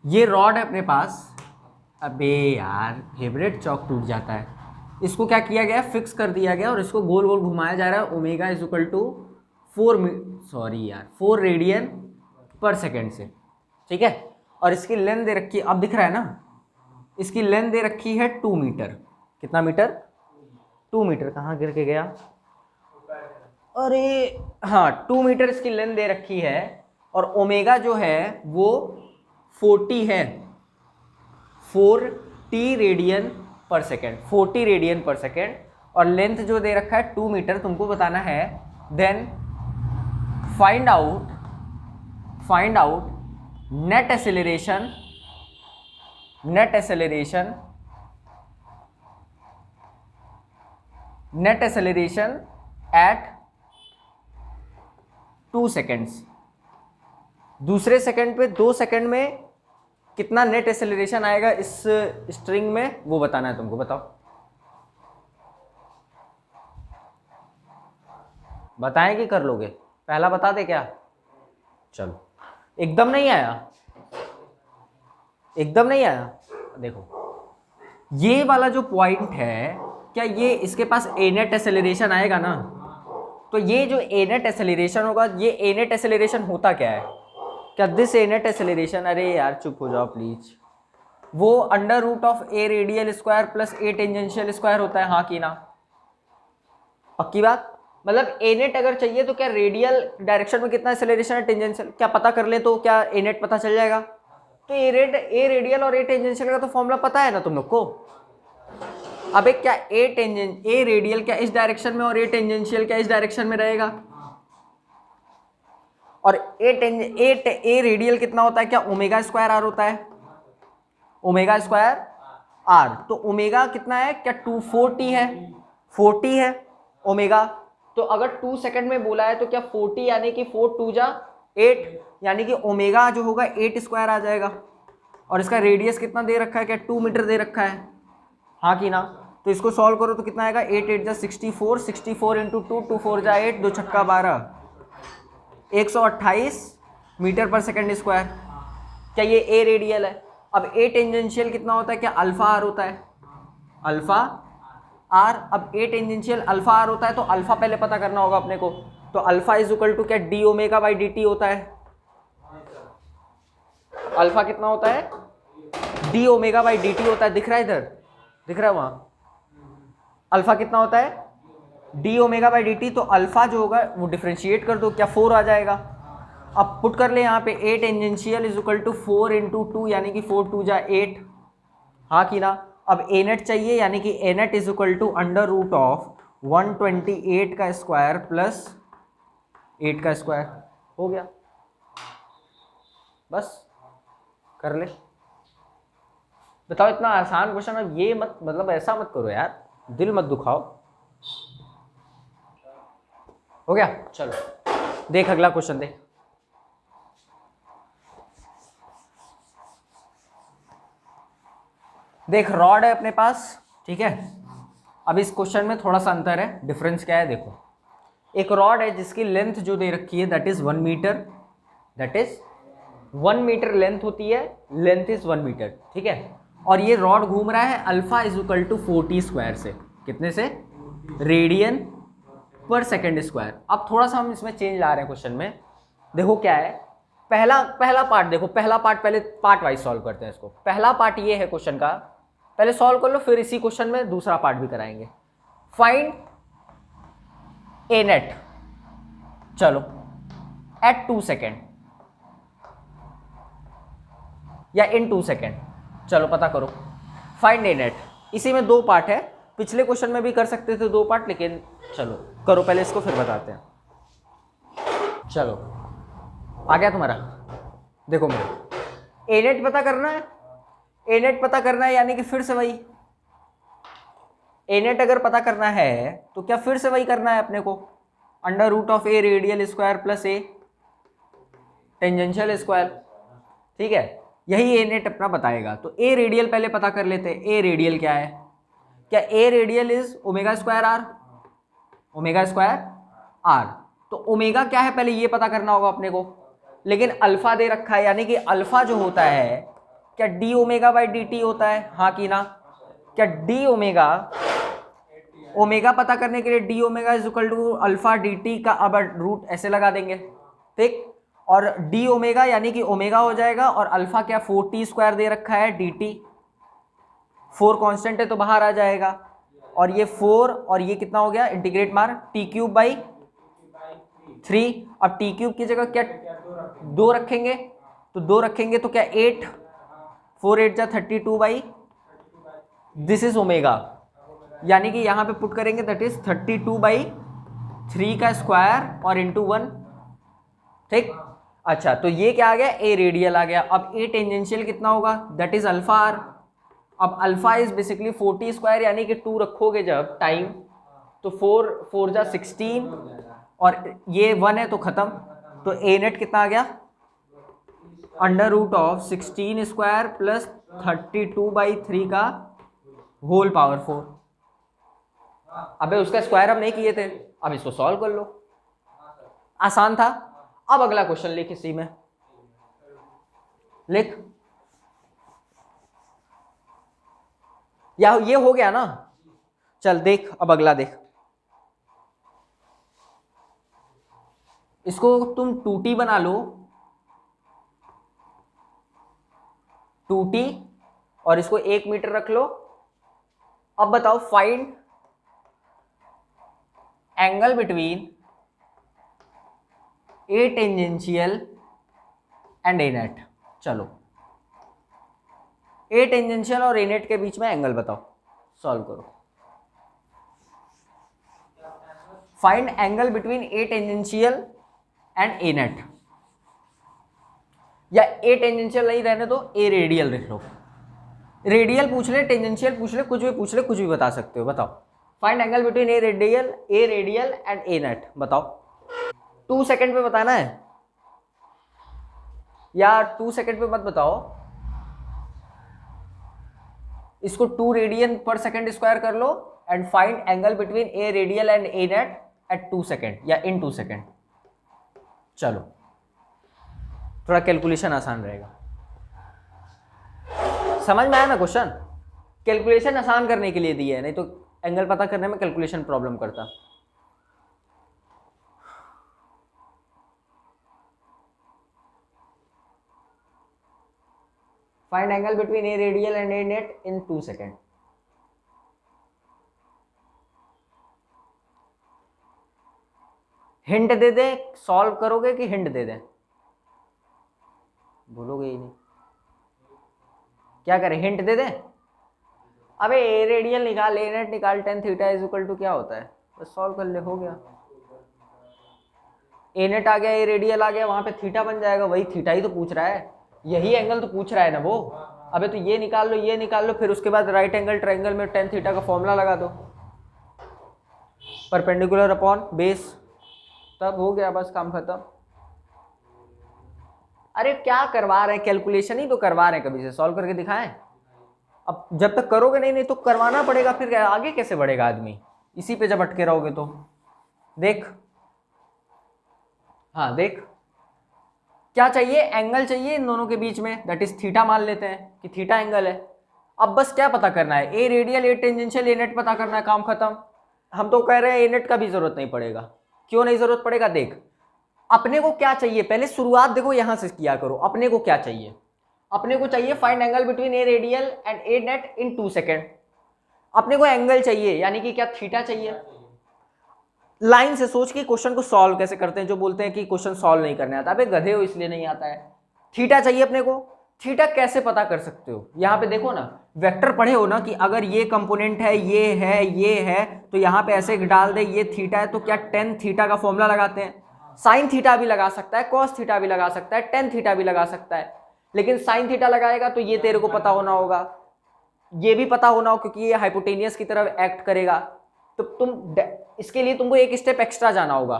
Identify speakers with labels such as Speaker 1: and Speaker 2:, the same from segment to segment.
Speaker 1: ये रॉड है अपने पास। अबे यार फेवरेट चौक टूट जाता है। इसको क्या किया गया, फिक्स कर दिया गया और इसको गोल गोल घुमाया जा रहा है। Omega is equal to 4 radian पर सेकेंड से, ठीक है। और इसकी लेंथ दे रखी है, अब दिख रहा है ना, इसकी लेंथ दे रखी है 2 मीटर। कितना मीटर? 2 मीटर। कहाँ गिर के गया? अरे हाँ, 2 मीटर इसकी लेंथ दे रखी है और ओमेगा जो है वो 40 है, 40 रेडियन पर सेकेंड, 40 रेडियन पर सेकेंड। और लेंथ जो दे रखा है 2 मीटर, तुमको बताना है then find out net acceleration at 2 seconds. दूसरे सेकंड पे 2 सेकंड में कितना नेट एक्सेलरेशन आएगा इस स्ट्रिंग में, वो बताना है तुमको। बताओ, बताएं कि कर लोगे? पहला बता दे क्या? चलो, एकदम नहीं आया, एकदम नहीं आया। देखो ये वाला जो पॉइंट है, क्या ये इसके पास ए नेट एक्सेलरेशन आएगा ना? तो ये जो ए नेट एक्सेलरेशन होगा, ये ए नेट एक्सेलरेशन होता क्या है? क्या दिस ए नेट एक्सेलरेशन, अरे यार चुप हो जाओ प्लीज, वो under root of A radial square plus A tangential square होता है, हाँ कि ना? पक्की बात? मतलब ए नेट अगर चाहिए तो क्या रेडियल डायरेक्शन में कितना एक्सेलरेशन है, टेंजेंशियल, क्या पता कर ले तो क्या ए नेट पता चल जाएगा? तो ए रेडियल और ए टेंजेंशियल का तो फॉर्मूला पता है ना तुम लोग को। अब एक क्या ए रेडियल क्या इस डायरेक्शन में और ए टेंजेंशियल क्या इस डायरेक्शन में रहेगा? और ए रेडियल कितना होता है? क्या ओमेगा स्क्वायर आर होता है? Omega square r. तो ओमेगा कितना है? क्या 240 है? 40 है ओमेगा। तो अगर 2 सेकंड में बोला है तो क्या 40 यानी कि 4 2 जा 8, यानी कि ओमेगा जो होगा 8 स्क्वायर आ जाएगा। और इसका रेडियस कितना दे रखा है? क्या 2 मीटर दे रखा है, हाँ कि ना? तो इसको सॉल्व करो तो कितना आएगा? 8 8 जा 64, 64 इंटू 2, 2 4 जा 8, 2 छक्का 12, 128 मीटर पर सेकंड स्क्वायर। क्या ये ए रेडियल है? अब ए टेंजेंशियल कितना होता है? क्या अल्फा आर होता है, अल्फा आर। अब ए टेंजेंशियल अल्फा आर होता है तो अल्फा पहले पता करना होगा अपने को। तो अल्फा इज इक्वल टू क्या D omega by D T होता है। अल्फा कितना होता है? D omega by D T होता है। दिख रहा है इधर, दिख रहा है वहां? अल्फा कितना होता है? D omega by D T. तो अल्फा जो होगा वो डिफ्रेंशिएट कर दो, क्या 4 आ जाएगा। अब पुट कर ले यहाँ पे a tangential is equal to 4 into 2 यानी कि 4 2 जा 8, हाँ कि ना? अब ए नेट चाहिए यानी कि a net is equal to under root of 128 का स्क्वायर प्लस 8 का स्क्वायर। हो गया, बस कर ले। बताओ, इतना आसान क्वेश्चन। अब ये मत, मतलब ऐसा मत करो यार, दिल मत दुखाओ। हो गया, चलो देख अगला क्वेश्चन देख। देख रॉड है अपने पास, ठीक है। अब इस क्वेश्चन में थोड़ा सा अंतर है, डिफरेंस क्या है देखो। एक रॉड है जिसकी लेंथ जो दे रखी है that is 1 metre, that is 1 metre length होती है, लेंथ इज 1 मीटर, ठीक है। और ये रॉड घूम रहा है alpha is equal to 40 square से, कितने से? रेडियन पर सेकेंड स्क्वायर। अब थोड़ा सा हम इसमें चेंज ला रहे हैं क्वेश्चन में। देखो क्या है, पहला पार्ट देखो, पहला पार्ट पहले पार्ट वाइज सॉल्व करते हैं इसको। पहला पार्ट ये है क्वेश्चन का, पहले सॉल्व कर लो, फिर इसी क्वेश्चन में दूसरा पार्ट भी कराएंगे। फाइंड ए नेट, चलो एट 2 सेकेंड या इन 2 सेकेंड, चलो पता करो। फाइंड ए नेट, इसी में 2 पार्ट है, पिछले क्वेश्चन में भी कर सकते थे 2 पार्ट, लेकिन चलो करो पहले इसको फिर बताते हैं। चलो आ गया तुम्हारा, देखो मेरे ए नेट पता करना है। ए नेट पता करना है यानी कि फिर से वही, ए नेट अगर पता करना है तो क्या फिर से वही करना है अपने को, under root of A radial square plus A tangential square, ठीक है। यही ए नेट अपना बताएगा। तो ए रेडियल पहले पता कर लेते हैं। ए रेडियल क्या है? क्या a radial is omega square r, omega square r. तो ओमेगा क्या है पहले ये पता करना होगा अपने को, लेकिन अल्फा दे रखा है, यानी कि अल्फा जो होता है क्या D omega by D T होता है, हाँ कि ना? क्या डी ओमेगा, ओमेगा पता करने के लिए d omega is equal to alpha d t का अब रूट ऐसे लगा देंगे, ठीक। और डी ओमेगा यानी कि ओमेगा हो जाएगा, और अल्फा क्या 4t² दे रखा है, डी टी 4 कांस्टेंट है तो बाहर आ जाएगा, और ये 4 और ये कितना हो गया, इंटीग्रेट मार t³ बाई 3। अब t³ की जगह क्या 2 रखेंगे, तो 2 रखेंगे तो क्या 8, 4 8 जा 32 बाई, दिस इज ओमेगा, यानी कि यहां पे पुट करेंगे दैट इज 32 बाई 3 का स्क्वायर और इंटू 1, ठीक। अच्छा तो ये क्या आ गया, ए रेडियल आ गया। अब ए टेंजेंशियल कितना होगा, दैट इज अल्फा आर। अब अल्फा इज बेसिकली 40² यानी कि 2 रखोगे जब टाइम, तो 4 4 जा 16 और ये 1 है तो खत्म, तो ए नेट कितना आ गया, under root of 16² plus 32 by 3 का होल पावर 4। अबे उसका स्क्वायर हम नहीं किए थे, अब इसको सॉल्व कर लो, आसान था। अब अगला क्वेश्चन लिख, इसी में लिख, या ये हो गया ना, चल देख अब अगला देख, इसको तुम 2t बना लो, 2t और इसको 1 मीटर रख लो। अब बताओ find angle between A tangential and a net. चलो ए टेंजेंशियल और ए नेट के बीच में एंगल बताओ, सॉल्व करो। Find angle between A tangential and a net, या ए टेंजेंशियल नहीं रहने दो, ए रेडियल लिख लो। रेडियल पूछ ले, टेंजेंशियल पूछ ले, कुछ भी पूछ ले, कुछ भी बता सकते हो। बताओ find angle between a radial and a net, बताओ। 2 सेकंड पे बताना है, या 2 सेकंड पे मत बताओ, इसको 2 रेडियन पर सेकंड स्क्वायर कर लो and find angle between a radial and a net at 2 second या इन 2 सेकंड। चलो थोड़ा कैलकुलेशन आसान रहेगा, समझ में आया ना क्वेश्चन? कैलकुलेशन आसान करने के लिए दिया है, नहीं तो एंगल पता करने में कैलकुलेशन प्रॉब्लम करता। Find angle between a radial and a net in 2 second. Hint they they, solve करोगे कि हिंट दे दें? बोलोगे ही नहीं, क्या करें, हिंट दे दें? अबे ए रेडियल निकाल, ए नेट निकाल, tan theta is equal to क्या होता है, बस सॉल्व कर ले, हो गया। ए नेट आ गया, ए रेडियल आ गया, वहां पे थीटा बन जाएगा, वही थीटा ही तो पूछ रहा है, यही एंगल तो पूछ रहा है ना वो। अबे तो ये निकाल लो, ये निकाल लो, फिर उसके बाद राइट एंगल ट्रायंगल में tan थीटा का फॉर्मूला लगा दो, परपेंडिकुलर अपॉन बेस, तब हो गया, बस काम खत्म। अरे क्या करवा रहे हैं, कैलकुलेशन ही तो करवा रहे हैं, कभी से सॉल्व करके दिखाएं। अब जब तक करोगे नहीं तो करवाना पड़ेगा, फिर आगे कैसे बढ़ेगा आदमी, इसी पे जब अटके रहोगे तो। देख, हाँ देख, क्या चाहिए, एंगल चाहिए इन दोनों के बीच में, दैट इज थीटा, मान लेते हैं कि थीटा एंगल है। अब बस क्या पता करना है, a radial, a tangential, a net पता करना है, काम खत्म। हम तो कह रहे हैं ए नेट का भी जरूरत नहीं पड़ेगा। क्यों नहीं जरूरत पड़ेगा, देख अपने को क्या चाहिए, पहले शुरुआत देखो यहां से किया करो। अपने को क्या चाहिए, अपने को चाहिए find angle between a radial and a net in 2 second. अपने को एंगल चाहिए, यानी कि क्या, थीटा चाहिए। लाइन से सोच के क्वेश्चन को सॉल्व कैसे करते हैं, जो बोलते हैं कि क्वेश्चन सॉल्व नहीं करने आता, अबे गधे हो इसलिए नहीं आता है। थीटा चाहिए अपने को, थीटा कैसे पता कर सकते हो, यहाँ पे देखो ना, वेक्टर पढ़े हो ना कि अगर ये कंपोनेंट है, ये है, तो यहाँ पे ऐसे डाल दे, ये थीटा है, तो क्या tan थीटा का फॉर्मूला लगाते हैं। साइन थीटा भी लगा सकता है, कॉस थीटा भी लगा सकता है, tan थीटा भी लगा सकता है, लेकिन साइन थीटा लगाएगा तो ये तेरे को पता होना होगा, ये भी पता होना हो, क्योंकि ये हाइपोटेनियस की तरफ एक्ट करेगा। तो तुम इसके लिए तुमको एक स्टेप एक्स्ट्रा जाना होगा,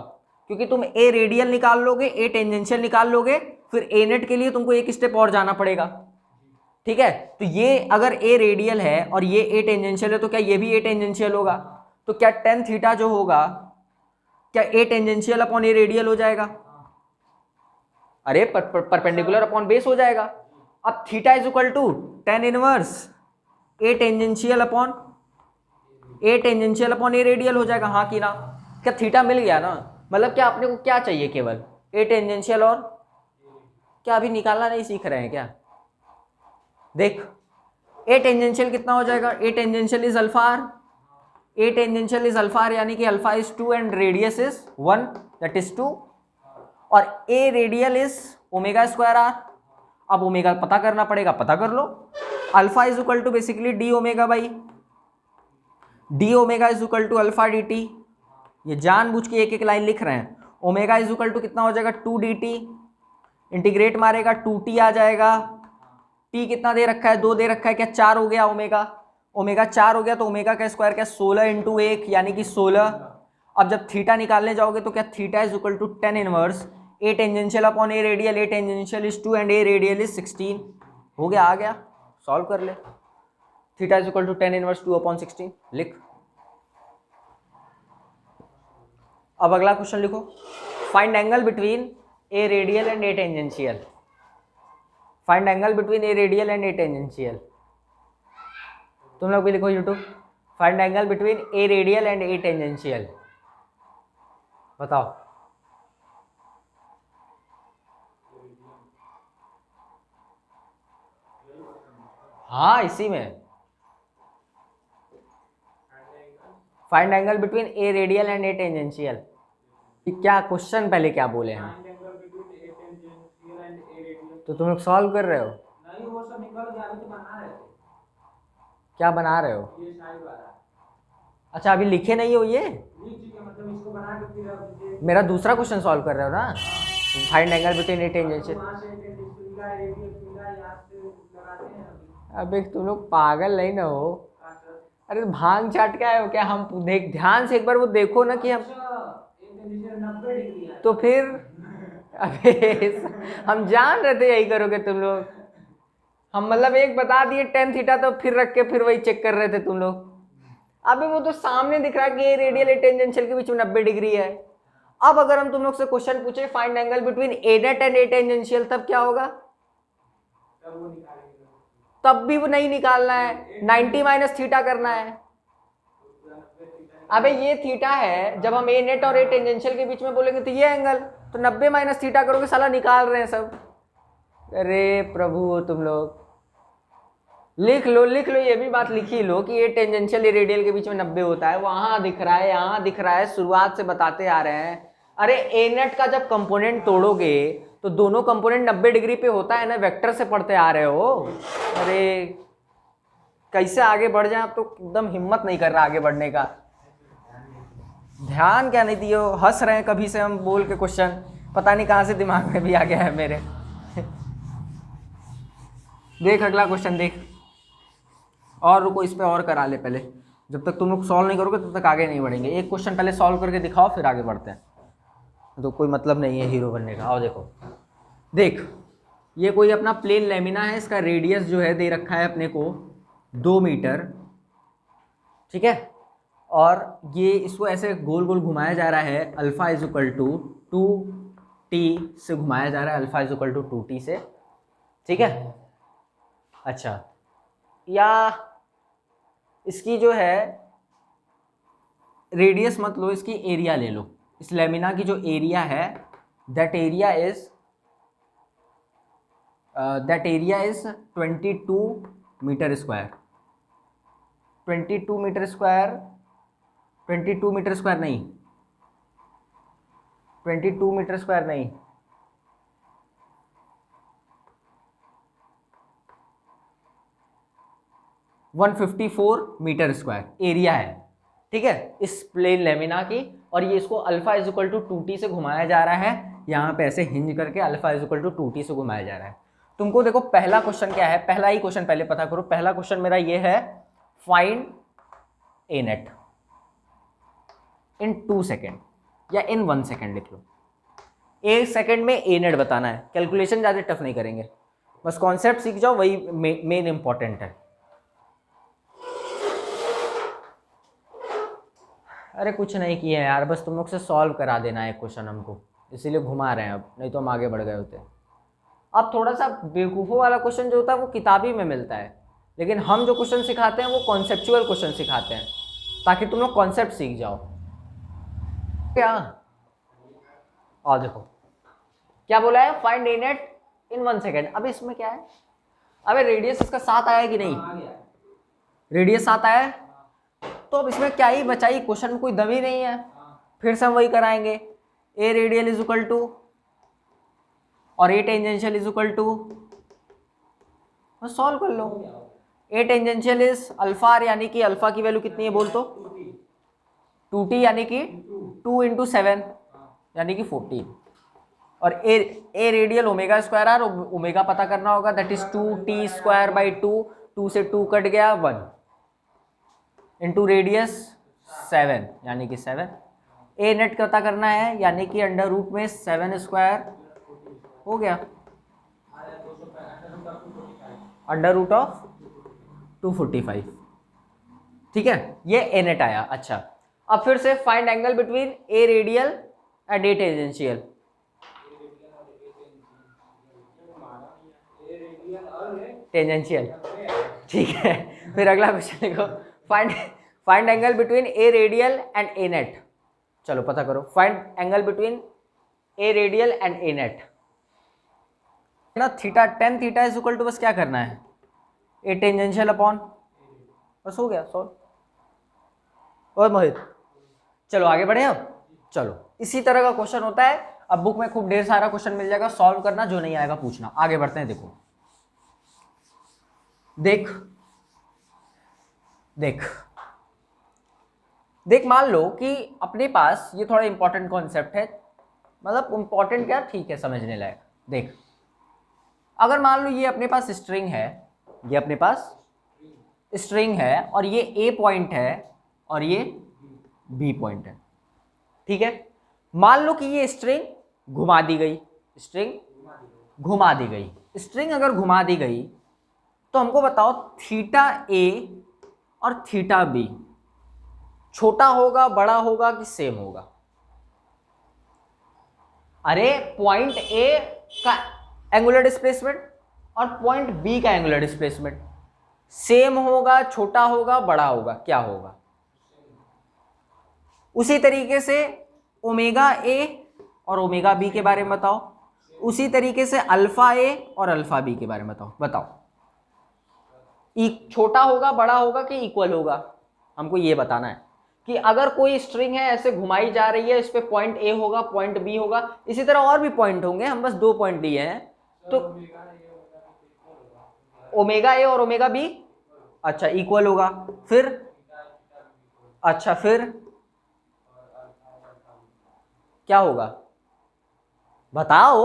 Speaker 1: क्योंकि तुम ए रेडियल निकाल लोगे, ए टेंजेंशियल निकाल लोगे, फिर ए नेट के लिए तुमको एक स्टेप और जाना पड़ेगा। ठीक है, तो ये अगर ए रेडियल है और ये ए टेंजेंशियल है, तो क्या ये भी ए टेंजेंशियल होगा, तो क्या tan थीटा जो होगा, क्या a tangential upon a radial हो जाएगा, अरे परपेंडिकुलर अपॉन बेस हो जाएगा। अब theta is equal to tan inverse a tangential upon a radial हो जाएगा, हाँ कि ना? क्या थीटा मिल गया ना? मतलब क्या अपने को क्या चाहिए, केवल ए टेंजेंशियल और क्या? अभी निकालना नहीं सीख रहे हैं क्या? देख ए टेंजेंशियल कितना हो जाएगा, a tangential is alpha r, a tangential is alpha r यानी कि alpha is 2 and radius is 1 that is 2, और a radial is omega square r. अब ओमेगा पता करना पड़ेगा, पता कर लो। Alpha is equal to basically d omega by d omega is equal to alpha d t. ये जानबूझ के एक एक लाइन लिख रहे हैं। ओमेगा इज इक्वल टू कितना हो जाएगा, 2 डी टी, इंटीग्रेट मारेगा 2t आ जाएगा। t कितना दे रखा है, 2 दे रखा है, क्या 4 हो गया? ओमेगा 4 हो गया, तो ओमेगा का स्क्वायर क्या 16 इंटू 1 यानी कि 16। अब जब थीटा निकालने जाओगे तो क्या theta is equal to 10 inverse a tangential upon a radial, a tangential is 2 and a radial is 16। हो गया, आ गया, सॉल्व कर ले। Theta is equal to 10 inverse 2 upon 16 लिख। अब अगला क्वेश्चन लिखो, find angle between a radial and a tangential. Find angle between a radial and a tangential. तुम लोग भी लिखो YouTube, find angle between a radial and a tangential. बताओ। हाँ, इसी में find angle between a radial and a tangential. क्या question पहले क्या बोले हैं? तो तुम लोग सॉल्व कर रहे हो? नहीं, वो सब निकल गया, अभी तो बना रहे थे। क्या बना रहे हो? ये साइड वाला। अच्छा, अभी लिखे नहीं हो ये? मतलब इसको बना के फिर मेरा दूसरा क्वेश्चन सॉल्व कर रहे हो ना, फाइंड एंगल बिटवीन ए टेंजेंशियल। अबे तुम लोग पागल नहीं ना हो? अरे भांग चाट के आए हो क्या? हम देख ध्यान से एक बार वो देखो ना कि हम तो फिर अबे हम जान रहे थे यही करोगे तुम लोग। हम मतलब एक बता दिए टेन थीटा, तो फिर रख के फिर वही चेक कर रहे थे तुम लोग। अबे वो तो सामने दिख रहा है कि ये रेडियल ए टेंजेंशियल के बीच में 90 डिग्री है। अब अगर हम तुम लोग से क्वेश्चन पूछे find angle between A net and a tangential, तब क्या होगा? तब भी वो नहीं निकालना है, 90 माइनस थीटा करना है। अबे ये थीटा है, जब हम ए नेट और ए टेंजेंशियल के बीच में बोलेंगे तो ये एंगल, तो 90 माइनस थीटा करोगे, साला निकाल रहे हैं सब। अरे प्रभु, तुम लोग लिख लो ये भी बात लिखी लो कि ये टेंजेंशियल ए रेडियल के बीच में 90 होता है। वहां दिख रहा है, यहाँ दिख रहा है, शुरुआत से बताते आ रहे हैं। अरे ए नेट का जब कंपोनेंट तोड़ोगे तो दोनों कंपोनेंट 90 डिग्री पे होता है ना, वेक्टर से पढ़ते आ रहे हो। अरे कैसे आगे बढ़ जाए, अब तो एकदम हिम्मत नहीं कर रहा आगे बढ़ने का। ध्यान क्या नहीं दियो, हंस रहे हैं कभी से हम बोल के क्वेश्चन, पता नहीं कहाँ से दिमाग में भी आ गया है मेरे। देख अगला क्वेश्चन देख, और रुको इस पे और करा ले पहले। जब तक तुम लोग सॉल्व नहीं करोगे तब तक आगे नहीं बढ़ेंगे। एक क्वेश्चन पहले सॉल्व करके दिखाओ, फिर आगे बढ़ते हैं। तो कोई मतलब नहीं है हीरो बनने का। आओ देखो, देख ये कोई अपना प्लेन लेमिना है, इसका रेडियस जो है दे रखा है अपने को 2 मीटर, ठीक है। और ये इसको ऐसे गोल गोल घुमाया जा रहा है, alpha is equal to 2t से घुमाया जा रहा है, alpha is equal to 2t से, ठीक है। अच्छा, या इसकी जो है रेडियस मत लो, इसकी एरिया ले लो। इस लेमिना की जो एरिया है that area is 22 metre square. 22 metre square, 22 metre square नहीं, 22 मीटर स्क्वायर नहीं, 154 मीटर स्क्वायर एरिया है, ठीक है, इस प्लेन लेमिना की। और ये इसको alpha is equal to 2t से घुमाया जा रहा है, यहाँ पे ऐसे हिंज करके alpha is equal to 2t से घुमाया जा रहा है। तुमको देखो पहला क्वेश्चन क्या है, पहला ही क्वेश्चन पहले पता करो। पहला क्वेश्चन मेरा ये है, फाइंड ए नेट इन 2 सेकेंड या इन 1 सेकेंड लिख लो। 1 सेकेंड में ए नेट बताना है, कैलकुलेशन ज़्यादा टफ नहीं करेंगे, बस कॉन्सेप्ट सीख जाओ, वही मेन इंपॉर्टेंट है। अरे कुछ नहीं किया यार, बस तुम लोग से सॉल्व करा देना है क्वेश्चन हमको, इसीलिए घुमा रहे हैं अब, नहीं तो हम आगे बढ़ गए होते। अब थोड़ा सा बेवकूफ़ों वाला क्वेश्चन जो होता है वो किताबी में मिलता है, लेकिन हम जो क्वेश्चन सिखाते हैं वो कॉन्सेप्चुअल क्वेश्चन सिखाते हैं ताकि तुम लोग कॉन्सेप्ट सीख जाओ। क्या और देखो क्या बोला है, फाइंड ए नेट इन 1 सेकेंड। अब इसमें क्या है, अबे रेडियस इसका 7 आया कि नहीं, रेडियस 7 आया है, तो अब इसमें क्या ही बचाई, क्वेश्चन में कोई दम ही नहीं है, फिर से हम वही कराएंगे, a radial is equal to और a tangential is equal to, बस सॉल्व कर लो। ए टेंजेंशियल इज अल्फा, यानी कि अल्फा की वैल्यू कितनी है बोल तो 2t, यानी कि 2 × 7 यानी कि 14, और a radial omega square r, omega पता करना होगा, दैट इज 2t²/2, 2 से 2 कट गया 1 इंटू रेडियस 7 यानी कि 7। ए नेट पता करना है यानी कि अंडर रूट में 7² हो गया, अंडर रूट ऑफ 245, ठीक है, ये ए नेट आया। अच्छा अब फिर से find angle between a radial and a tangential, tangential, ठीक है। फिर अगला क्वेश्चन देखो, find angle between a radial and a net, चलो पता करो, find angle between a radial and a net ना, theta tan theta is equal to, बस क्या करना है, ए टेंजेंशियल अपॉन, बस हो गया सॉल्व। और मोहित चलो आगे बढ़े अब, चलो इसी तरह का क्वेश्चन होता है, अब बुक में खूब ढेर सारा क्वेश्चन मिल जाएगा, सॉल्व करना, जो नहीं आएगा पूछना। आगे बढ़ते हैं, देखो देख देख देख मान लो कि अपने पास ये थोड़ा इंपॉर्टेंट कॉन्सेप्ट है, मतलब इंपॉर्टेंट क्या, ठीक है समझने लायक। देख अगर मान लो ये अपने पास स्ट्रिंग है, ये अपने पास स्ट्रिंग है और ये ए पॉइंट है और ये बी पॉइंट है, ठीक है। मान लो कि ये स्ट्रिंग घुमा दी गई, स्ट्रिंग घुमा दी गई, स्ट्रिंग अगर घुमा दी गई तो हमको बताओ थीटा ए और थीटा बी छोटा होगा, बड़ा होगा कि सेम होगा। अरे पॉइंट ए का एंगुलर डिस्प्लेसमेंट और पॉइंट बी का एंगुलर डिस्प्लेसमेंट सेम होगा, छोटा होगा, बड़ा होगा, क्या होगा। उसी तरीके से ओमेगा ए और ओमेगा बी के बारे में बताओ, उसी तरीके से अल्फा ए और अल्फा बी के बारे में बताओ छोटा होगा, बड़ा होगा कि इक्वल होगा। हमको ये बताना है कि अगर कोई स्ट्रिंग है ऐसे घुमाई जा रही है, इस पे पॉइंट ए होगा, पॉइंट बी होगा, इसी तरह और भी पॉइंट होंगे, हम बस 2 पॉइंट दिए हैं, तो ओमेगा ए और ओमेगा बी अच्छा इक्वल होगा, फिर अच्छा फिर क्या होगा बताओ।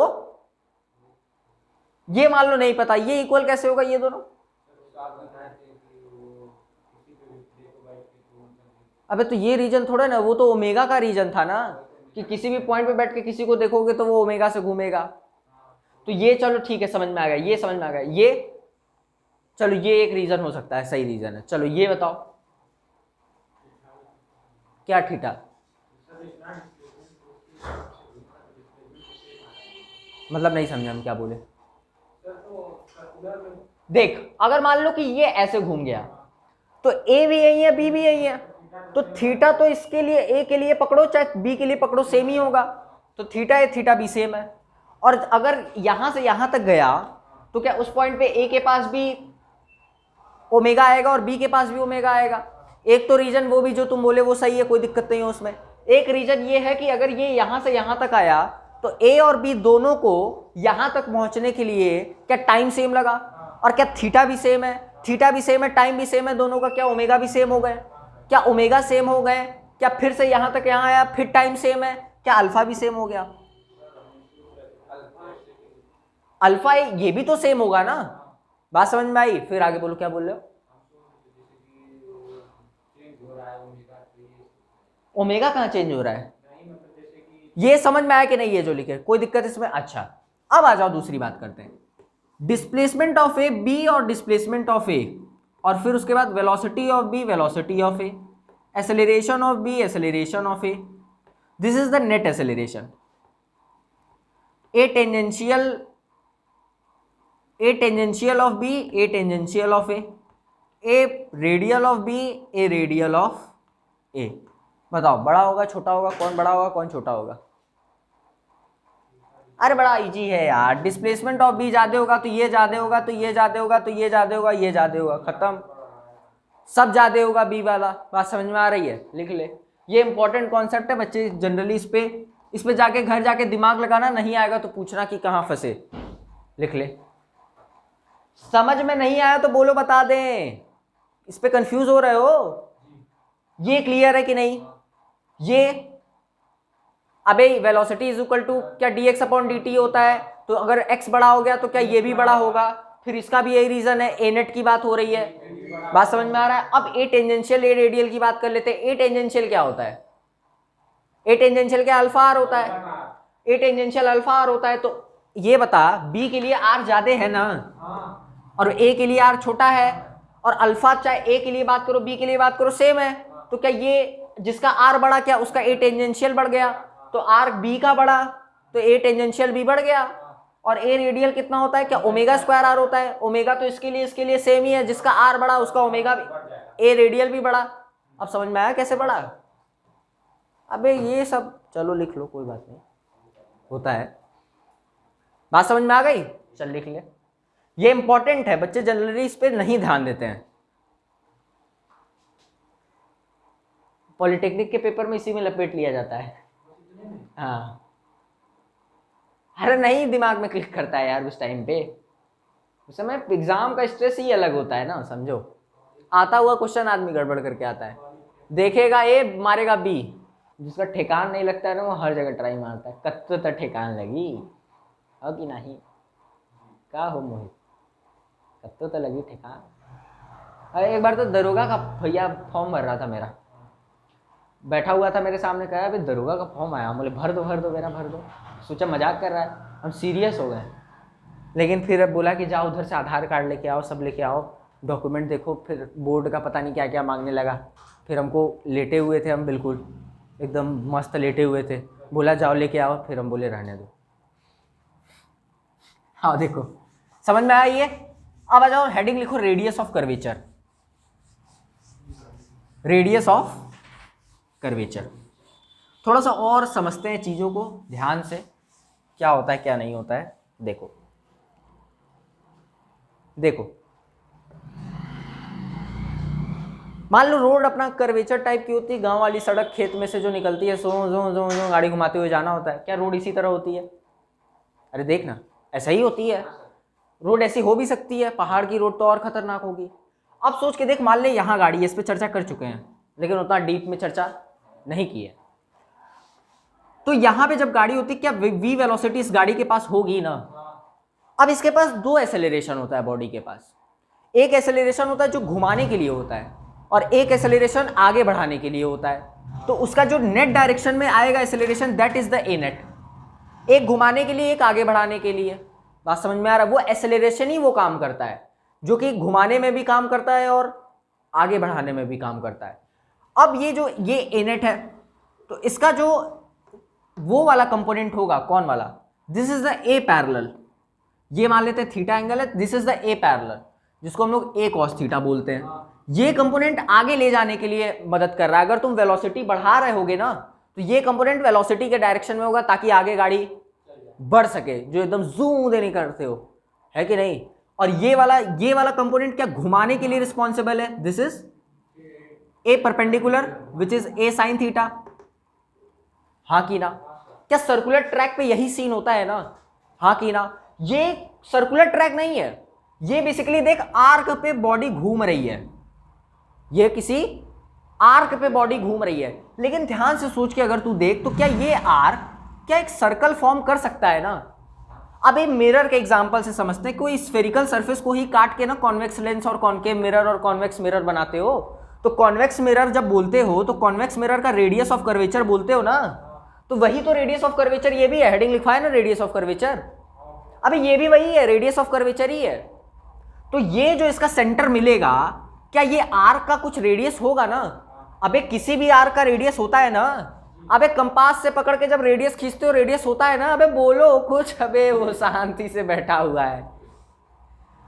Speaker 1: ये मान लो नहीं पता, ये इक्वल कैसे होगा ये दोनों, अबे तो ये रीजन थोड़ा ना, वो तो ओमेगा का रीजन था ना, कि किसी भी पॉइंट पे बैठ के किसी को देखोगे तो वो ओमेगा से घूमेगा। तो ये चलो ठीक है, समझ में आ गया, ये समझ में आ गया, ये चलो ये एक रीजन हो सकता है, सही रीजन है। चलो ये बताओ क्या थीटा, मतलब नहीं समझा हम क्या बोले। देख अगर मान लो कि ये ऐसे घूम गया तो ए भी यही है, बी भी यही है, तो थीटा तो इसके लिए ए के लिए पकड़ो चाहे बी के लिए पकड़ो सेम ही होगा, तो थीटा ए थीटा बी सेम है। और अगर यहां से यहां तक गया तो क्या उस पॉइंट पे ए के पास भी ओमेगा आएगा और बी के पास भी ओमेगा आएगा। एक तो रीजन वो भी जो तुम बोले वो सही है, कोई दिक्कत नहीं है उसमें। एक रीजन ये है कि अगर ये यहां से यहां तक आया तो ए और बी दोनों को यहां तक पहुंचने के लिए क्या टाइम सेम लगा, और क्या थीटा भी सेम है, थीटा भी सेम है, टाइम भी सेम है दोनों का, क्या ओमेगा भी सेम हो गए, क्या ओमेगा सेम हो गए, क्या फिर से यहां तक यहां आया फिर टाइम सेम है, क्या अल्फा भी सेम हो गया, अल्फा ये भी तो सेम होगा ना। बात समझ में आई, फिर आगे बोलो क्या बोल रहे हो। ओमेगा कहां चेंज हो रहा है, ये समझ में आया कि नहीं, ये जो लिखे कोई दिक्कत इसमें। अच्छा अब आ जाओ दूसरी बात करते हैं, डिस्प्लेसमेंट ऑफ ए बी और डिस्प्लेसमेंट ऑफ ए, और फिर उसके बाद velocity of b, velocity of a, acceleration of b, acceleration of a, this is the net acceleration. A tangential a tangential of b, a tangential of A radial of b, a radial of a. बताओ बड़ा होगा छोटा होगा, कौन बड़ा होगा कौन छोटा होगा? अरे बड़ा इजी है यार, डिस्प्लेसमेंट ऑफ बी ज्यादा होगा तो ये ज्यादा होगा, तो ये ज्यादा होगा, तो ये ज्यादा होगा, ये ज्यादा होगा, खत्म, सब ज्यादा होगा बी वाला। बात समझ में आ रही है? लिख ले, ये इंपॉर्टेंट कॉन्सेप्ट है बच्चे, जनरली इस पे जाके घर जाके दिमाग लगाना, नहीं आएगा तो पूछना कि कहाँ फंसे। लिख ले, समझ में नहीं आया तो बोलो बता दें, इस पे कंफ्यूज हो रहे हो? ये क्लियर है कि नहीं? ये अबे वेलोसिटी इज इक्वल टू क्या dx अपॉन dt होता है, तो अगर x बड़ा हो गया तो क्या ये भी बड़ा होगा? फिर इसका भी यही रीजन है, ए नेट की बात हो रही है। बात समझ में आ रहा है? अब ए टेंजेंशियल ए रेडियल की बात कर लेते हैं। ए टेंजेंशियल क्या होता है? ए टेंजेंशियल क्या अल्फा आर होता है? ए टेंजेंशियल अल्फा आर होता है। तो ये बता, बी के लिए आर ज्यादा है ना, और ए के लिए आर छोटा है, और अल्फा चाहे ए के लिए बात करो बी के लिए बात करो सेम है, तो क्या ये जिसका आर बढ़ा क्या उसका ए टेंजेंशियल बढ़ गया? तो आर बी का बढ़ा तो ए टेंजेंशियल भी बढ़ गया। और ए रेडियल कितना होता है? क्या ओमेगा स्क्वायर आर होता है? ओमेगा तो इसके लिए सेम ही है, जिसका आर बढ़ा उसका ओमेगा भी, ए रेडियल भी बढ़ा। अब समझ में आया कैसे बढ़ा? अबे ये सब चलो लिख लो, कोई बात नहीं, होता है। बात समझ में आ गई? चल लिख ले, ये इंपॉर्टेंट है, बच्चे जनरली इस पे नहीं ध्यान देते हैं। पॉलिटेक्निक के पेपर में इसी में लपेट लिया जाता है। हाँ, अरे नहीं दिमाग में क्लिक करता है यार उस टाइम पे, उस समय एग्जाम का स्ट्रेस ही अलग होता है ना, समझो। आता हुआ क्वेश्चन आदमी गड़बड़ करके आता है, देखेगा ए मारेगा बी, जिसका ठेकान नहीं लगता है ना वो हर जगह ट्राई मारता है, कत्तो तो ठेकान लगी हो कि नहीं? क्या हो मोहित, कत्तो तो लगी ठेकान। अरे एक बार तो दरोगा का भैया फॉर्म भर रहा था मेरा, बैठा हुआ था मेरे सामने, कहा अभी दरोगा का फॉर्म आया, बोले भर दो मेरा भर दो। सोचा मजाक कर रहा है, हम सीरियस हो गए। लेकिन फिर अब बोला कि जाओ उधर से आधार कार्ड लेके आओ, सब लेके आओ, डॉक्यूमेंट देखो, फिर बोर्ड का पता नहीं क्या क्या मांगने लगा। फिर हमको लेटे हुए थे, हम बिल्कुल एकदम मस्त लेटे हुए थे, बोला जाओ लेके आओ, फिर हम बोले रहने दो। हाँ देखो समझ में आया ये? अब आ जाओ, हेडिंग लिखो radius of curvature, radius of curvature. थोड़ा सा और समझते हैं चीज़ों को ध्यान से, क्या होता है क्या नहीं होता है। देखो देखो, मान लो रोड अपना कर्वेचर टाइप की होती है, गांव वाली सड़क खेत में से जो निकलती है, सो जो जो जो गाड़ी घुमाते हुए जाना होता है। क्या रोड इसी तरह होती है? अरे देखना ऐसा ही होती है। रोड ऐसी हो भी सकती है, पहाड़ की रोड तो और खतरनाक होगी। अब सोच के देख, मान ले यहाँ गाड़ी है, इस पर चर्चा कर चुके हैं लेकिन उतना डीप में चर्चा नहीं की है। तो यहाँ पे जब गाड़ी होती है, क्या v वेलोसिटी इस गाड़ी के पास होगी ना। अब इसके पास दो एक्सेलरेशन होता है बॉडी के पास, एक एक्सेलरेशन होता है जो घुमाने के लिए होता है, और एक एक्सेलरेशन आगे बढ़ाने के लिए होता है। तो उसका जो नेट डायरेक्शन में आएगा acceleration, that is the A net. एक घुमाने के लिए, एक आगे बढ़ाने के लिए। बात समझ में आ रहा है? वो एक्सेलरेशन ही वो काम करता है, जो कि घुमाने में भी काम करता है और आगे बढ़ाने में भी काम करता है। अब ये जो ये ए नेट है, तो इसका जो वो वाला कंपोनेंट होगा, कौन वाला? This is the A parallel. ये मान लेते हैं थीटा एंगल है, this is the A parallel, जिसको हम लोग ए कॉस थीटा बोलते हैं। ये कंपोनेंट आगे ले जाने के लिए मदद कर रहा है। अगर तुम वेलोसिटी बढ़ा रहे होगे ना, तो ये कंपोनेंट वेलोसिटी के डायरेक्शन में होगा, ताकि आगे गाड़ी बढ़ सके, जो एकदम जूम देने करते हो, है कि नहीं? और ये वाला कंपोनेंट क्या घुमाने के लिए रिस्पॉन्सिबल है? This is a perpendicular which is a sine theta. हाँ कि ना? क्या सर्कुलर ट्रैक पे यही सीन होता है ना? हाँ कि ना? ये सर्कुलर ट्रैक नहीं है, ये बेसिकली देख आर्क पे बॉडी घूम रही है, ये किसी आर्क पे बॉडी घूम रही है। लेकिन ध्यान से सोच के अगर तू देख, तो क्या ये आर्क क्या एक सर्कल फॉर्म कर सकता है ना? अब एक मिरर के एग्जांपल से समझते हैं। कोई स्फेरिकल सरफेस को ही काट के ना कॉन्वेक्स लेंस और कॉनकेव मिरर और कॉन्वेक्स मिरर बनाते हो, तो कॉन्वेक्स मिरर जब बोलते हो तो कॉन्वेक्स मिरर का रेडियस ऑफ कर्वेचर बोलते हो ना, तो वही तो रेडियस ऑफ कर्वेचर ये भी है। हेडिंग लिखा है ना रेडियस ऑफ कर्वेचर, अबे ये भी वही है, रेडियस ऑफ कर्वेचर ही है। तो ये जो इसका सेंटर मिलेगा, क्या ये आर्क का कुछ रेडियस होगा ना? अबे किसी भी आर्क का रेडियस होता है ना। अबे कंपास से पकड़ के जब रेडियस खींचते हो, रेडियस होता है ना। अबे बोलो कुछ, अबे वो शांति से बैठा हुआ है।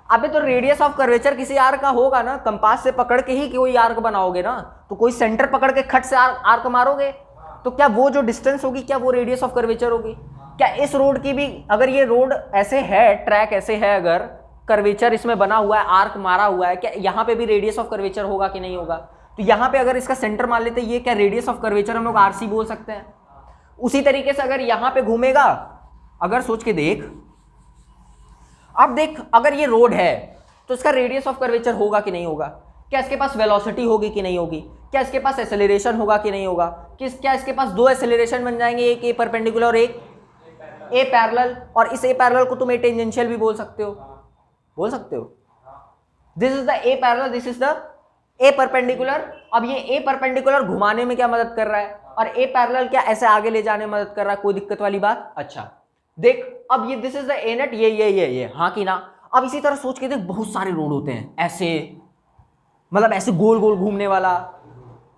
Speaker 1: अबे तो रेडियस ऑफ कर्वेचर किसी आर्क का होगा ना, कंपास से पकड़ के ही कोई आर्क बनाओगे ना, तो कोई सेंटर पकड़ के खट से आर्क मारोगे, तो क्या वो जो डिस्टेंस होगी क्या वो रेडियस ऑफ कर्वेचर होगी? क्या इस रोड की भी, अगर ये रोड ऐसे है, ट्रैक ऐसे है, अगर कर्वेचर इसमें बना हुआ है, आर्क मारा हुआ है, क्या यहाँ पे भी रेडियस ऑफ कर्वेचर होगा कि नहीं होगा? तो यहाँ पे अगर इसका सेंटर मान लेते हैं, ये क्या रेडियस ऑफ कर्वेचर हम लोग आरसी बोल सकते हैं। उसी तरीके से अगर यहाँ पे घूमेगा, अगर सोच के देख, अब देख अगर ये रोड है तो इसका रेडियस ऑफ कर्वेचर होगा कि नहीं होगा? क्या इसके पास वेलोसिटी होगी कि नहीं होगी? क्या इसके पास एक्सेलरेशन होगा कि नहीं होगा? क्या इसके पास दो एक्सेलरेशन बन जाएंगे, एक ए परपेंडिकुलर और एक ए पैरेलल, और इस ए पैरेलल को तुम ए टेंजेंशियल भी बोल सकते हो। This is the A parallel, this is the A perpendicular. अब ये ए परपेंडिकुलर घुमाने में क्या मदद कर रहा है, और ए पैरेलल क्या ऐसे आगे ले जाने में मदद कर रहा है? कोई दिक्कत वाली बात? अच्छा देख, अब ये this is the A net, ये हाँ कि ना? अब इसी तरह सोच के देख, बहुत सारे रोड होते हैं ऐसे, मतलब ऐसे गोल गोल घूमने वाला,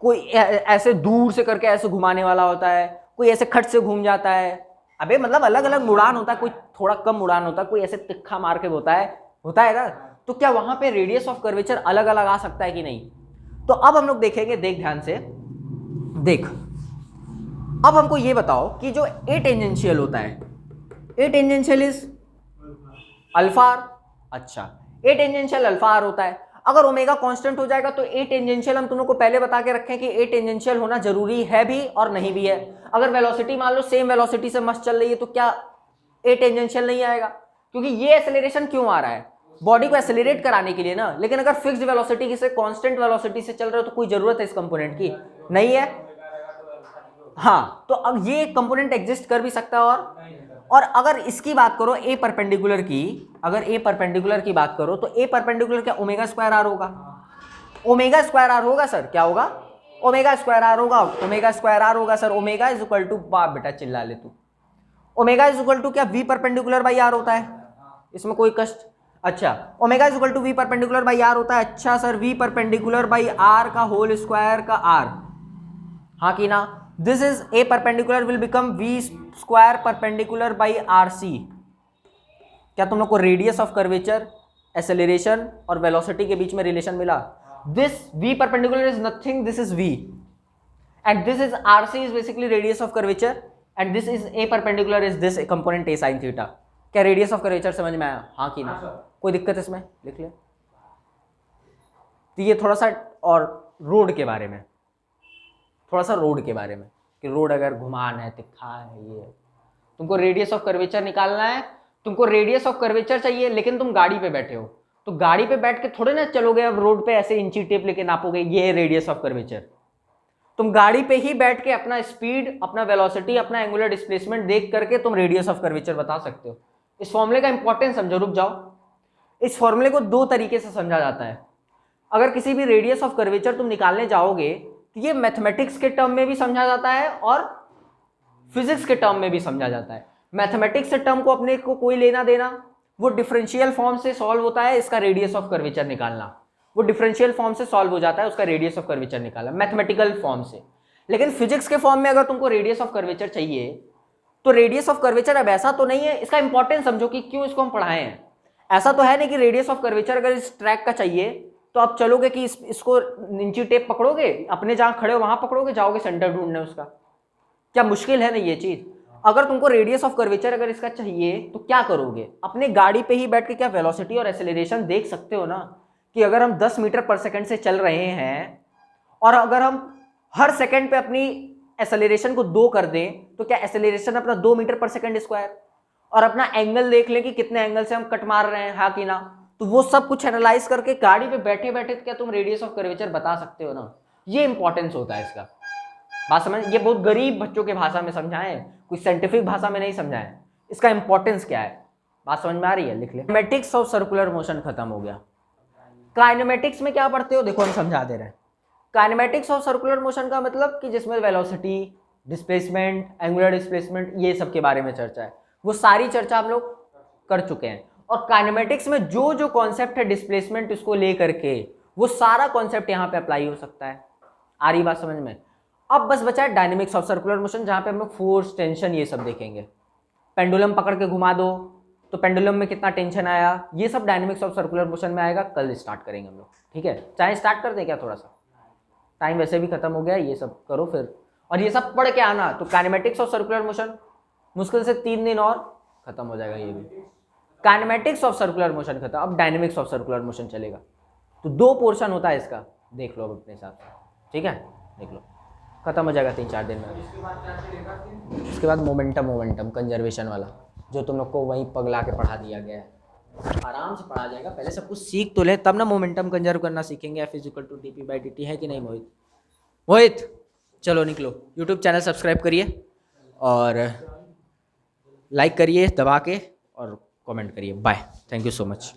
Speaker 1: कोई ऐसे दूर से करके ऐसे घुमाने वाला होता है, कोई ऐसे खट से घूम जाता है। अबे मतलब अलग अलग उड़ान होता है, कोई थोड़ा कम उड़ान होता है, कोई ऐसे तिक्खा मार के होता है ना? तो क्या वहां पे रेडियस ऑफ कर्वेचर अलग अलग आ सकता है कि नहीं? तो अब हम लोग देखेंगे, देख ध्यान से देख। अब हमको ये बताओ कि जो ए टेंजेंशियल होता है, a tangential is alpha r. अच्छा, ए टेंजेंशियल अल्फा आर होता है। अगर ओमेगा कांस्टेंट हो जाएगा तो ए टेंजेंशियल, हम तुम लोग को पहले बता के रखें कि ए टेंजेंशियल होना जरूरी है भी और नहीं भी है। अगर वेलोसिटी मान लो सेम वेलोसिटी से मस्त चल रही है तो क्या ए टेंजेंशियल नहीं आएगा? क्योंकि ये एक्सेलरेशन क्यों आ रहा है? बॉडी को एक्सेलरेट कराने के लिए ना। लेकिन अगर फिक्स्ड वेलोसिटी से कांस्टेंट वेलोसिटी से चल रहे हो तो कोई जरूरत है इस कंपोनेंट की? नहीं है। हाँ, तो अब ये कंपोनेंट एग्जिस्ट कर भी सकता है। और अगर इसकी बात करो ए परपेंडिकुलर की, अगर ए परपेंडिकुलर की बात करो तो ए परपेंडिकुलर क्या ओमेगा स्क्वायर आर होगा? ओमेगा स्क्वायर आर होगा सर, क्या होगा? ओमेगा स्क्वायर आर होगा, ओमेगा स्क्वायर आर होगा sir. Omega is equal to, बाप बेटा चिल्ला ले तू, ओमेगा इज इक्वल टू क्या वी परपेंडिकुलर बाई आर होता है, इसमें कोई कष्ट? अच्छा, omega is equal to v perpendicular by r होता है। अच्छा sir, v perpendicular by r का होल स्क्वायर का आर, हाँ कि ना? This is a perpendicular will become v square perpendicular by r c. क्या तुम लोग को रेडियस ऑफ कर्वेचर, एक्सेलरेशन और वेलोसिटी के बीच में रिलेशन मिला? This v perpendicular is nothing, this is v, and this is r c is basically radius of curvature, and this is a perpendicular is this component a sine theta. क्या radius of curvature समझ में आया? हाँ कि ना? कोई दिक्कत इसमें? लिख ले। तो ये थोड़ा सा और रोड के बारे में, थोड़ा सा रोड के बारे में कि रोड अगर घुमान है, तिखा है, ये तुमको रेडियस ऑफ कर्वेचर निकालना है, तुमको रेडियस ऑफ कर्वेचर चाहिए, लेकिन तुम गाड़ी पे बैठे हो तो गाड़ी पे बैठ के थोड़े ना चलोगे अब रोड पे ऐसे इंची टेप लेके नापोगे, ये है रेडियस ऑफ कर्वेचर। तुम गाड़ी पे ही बैठ के अपना स्पीड, अपना वेलोसिटी, अपना एंगुलर डिस्प्लेसमेंट देख करके तुम रेडियस ऑफ कर्वेचर बता सकते हो। इस फॉर्मूले का इंपॉर्टेंस समझो, रुक जाओ। इस फॉर्मूले को दो तरीके से समझा जाता है। अगर किसी भी रेडियस ऑफ कर्वेचर तुम निकालने जाओगे तो ये मैथमेटिक्स के टर्म में भी समझा जाता है और फिजिक्स के टर्म में भी समझा जाता है। मैथमेटिक्स से टर्म को अपने को कोई लेना देना, वो डिफरेंशियल फॉर्म से सॉल्व होता है इसका रेडियस ऑफ कर्वेचर निकालना, वो डिफरेंशियल फॉर्म से सॉल्व हो जाता है उसका रेडियस ऑफ कर्वेचर निकालना मैथमेटिकल फॉर्म से। लेकिन फिजिक्स के फॉर्म में अगर तुमको रेडियस ऑफ कर्वेचर चाहिए तो रेडियस ऑफ कर्वेचर अब ऐसा तो नहीं है, इसका इंपॉर्टेंस समझो कि क्यों इसको हम पढ़ाए हैं। ऐसा तो है नहीं कि रेडियस ऑफ कर्वेचर अगर इस ट्रैक का चाहिए तो आप चलोगे कि इसको इंची टेप पकड़ोगे, अपने जहां खड़े हो वहां पकड़ोगे, जाओगे सेंटर ढूंढने उसका? क्या मुश्किल है ना ये चीज? अगर तुमको रेडियस ऑफ कर्वेचर अगर इसका चाहिए तो क्या करोगे? अपने गाड़ी पे ही बैठ के क्या वेलोसिटी और एक्सेलरेशन देख सकते हो ना, कि अगर हम 10 मीटर पर सेकंड से चल रहे हैं और अगर हम हर सेकंड पे अपनी एक्सेलरेशन को 2 कर दें तो क्या एक्सेलरेशन अपना 2 मीटर पर सेकंड स्क्वायर, और अपना एंगल देख लें कि कितने एंगल से हम कट मार रहे हैं, हाँ कि ना? तो वो सब कुछ एनालाइज करके गाड़ी पे बैठे बैठे क्या तुम रेडियस ऑफ कर्वेचर बता सकते हो ना? ये इंपॉर्टेंस होता है इसका। बात समझ? ये बहुत गरीब बच्चों के भाषा में समझाएं, कोई साइंटिफिक भाषा में नहीं समझाएं। इसका इंपॉर्टेंस क्या है, बात समझ में आ रही है? लिख ले। काइनेमेटिक्स ऑफ सर्कुलर मोशन खत्म हो गया। काइनेमेटिक्स में क्या पढ़ते हो देखो, हम समझा दे रहे हैं। काइनेमेटिक्स ऑफ सर्कुलर मोशन का मतलब कि जिसमें वेलोसिटी, डिस्प्लेसमेंट, एंगुलर डिस्प्लेसमेंट, ये सब के बारे में चर्चा है, वो सारी चर्चा हम लोग कर चुके हैं। और काइनेमेटिक्स में जो जो कॉन्सेप्ट है डिस्प्लेसमेंट उसको लेकर के, वो सारा कॉन्सेप्ट यहाँ पे अप्लाई हो सकता है। आ रही बात समझ में? अब बस बचा है डायनेमिक्स ऑफ सर्कुलर मोशन, जहाँ पे हम लोग फोर्स, टेंशन, ये सब देखेंगे। पेंडुलम पकड़ के घुमा दो तो पेंडुलम में कितना टेंशन आया, ये सब डायनेमिक्स ऑफ सर्कुलर मोशन में आएगा। कल स्टार्ट करेंगे हम लोग, ठीक है। चाहे स्टार्ट कर दें क्या, थोड़ा सा टाइम वैसे भी खत्म हो गया, ये सब करो फिर, और ये सब पढ़ के आना। तो काइनेमेटिक्स ऑफ सर्कुलर मोशन मुश्किल से 3 दिन और खत्म हो जाएगा ये भी। काइनेमेटिक्स ऑफ सर्कुलर मोशन खत्म, अब डायनेमिक्स ऑफ सर्कुलर मोशन चलेगा। तो 2 पोर्शन होता है इसका, देख लो अब अपने हिसाब से, ठीक है, देख लो, खत्म हो जाएगा 3-4 दिन में। उसके बाद मोमेंटम कंजर्वेशन वाला, जो तुम लोग को वहीं पगला के पढ़ा दिया गया है, आराम से पढ़ा जाएगा। पहले सब कुछ सीख तो ले, तब ना मोमेंटम कंजर्व करना सीखेंगे। F=dp/dt है कि नहीं मोहित? मोहित चलो निकलो, यूट्यूब चैनल सब्सक्राइब करिए और लाइक करिए दबा के, और कमेंट करिए। Bye, thank you so much.